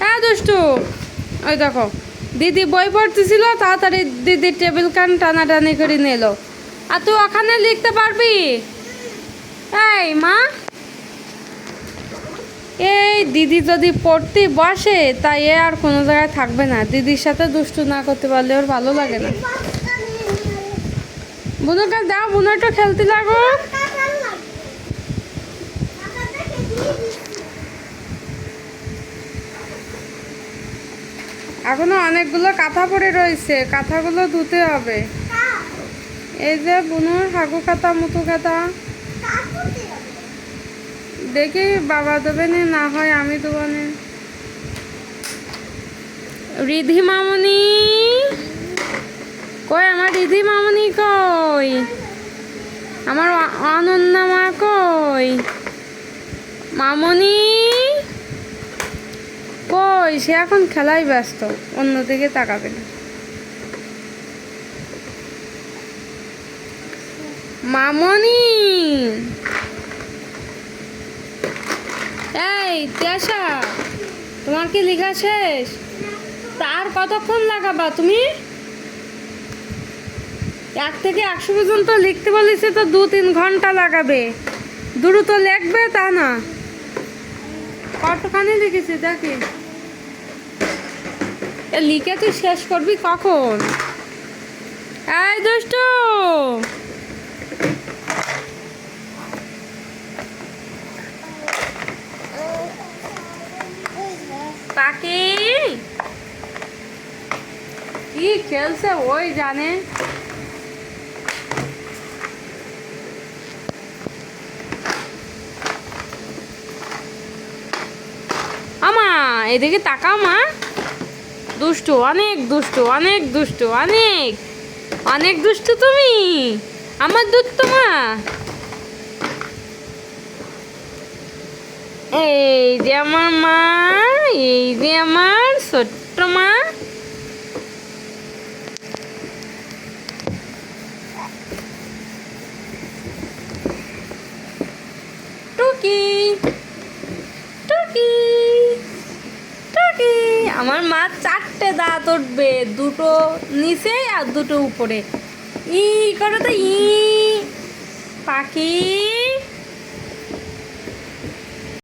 হ্যাঁ দুষ্টু, ওই দেখো দিদি বই পড়তেছিল, তাড়াতাড়ি দিদির টেবিল কান টানাটানি করে নিল। আর তুই ওখানে লিখতে পারবি? এই মা, এই দিদি যদি পড়তে বসে তাই এ আর কোনো জায়গায় থাকবে না। দিদির সাথে দুষ্টু না করতে পারলে ওর ভালো লাগে না। বুনুকে দাও, বুনু একটু খেলতে লাগো। এখনো অনেকগুলো কাঁথা পড়ে রয়েছে, কাঁথাগুলো ধুতে হবে। এই যে বুনুর হাগু কাঁথা, মুতু কাঁথা। দেখি বাবা দেবে না হয় আমি দেবো না। রিধি মামনি কই? আমার রিধি মামনি কই? আমার অনন্যা মা কই? মামনি কই? সে এখন খেলায় ব্যস্ত, অন্যদিকে তাকাবে না। মামনি, এই তিয়াশা, তোমার কি লেখা শেষ? তার কতক্ষণ লাগাবা তুমি? 1 থেকে 100 পর্যন্ত লিখতে বলেছে তো 2-3 ঘন্টা লাগাবে। দ্রুত লিখবে তা না। কতখানি লিখেছি দেখি। লিখে তুই শেষ করবি কখন? এই দুষ্টু, পাখি কি খেলছে ওই জানে। আমা এদিকে তাকাও মা। দুষ্টু, অনেক দুষ্টু, অনেক দুষ্টু, অনেক অনেক দুষ্টু তুমি। আমার দুধ মা। এই যে আমার মা, এই যে আমার ছোট্ট মা। টুকি টুকি টুকি, আমার মা 4টে দাঁত উঠবে, 2টো নিচে আর 2টো উপরে। ই করো তো ই। পাখি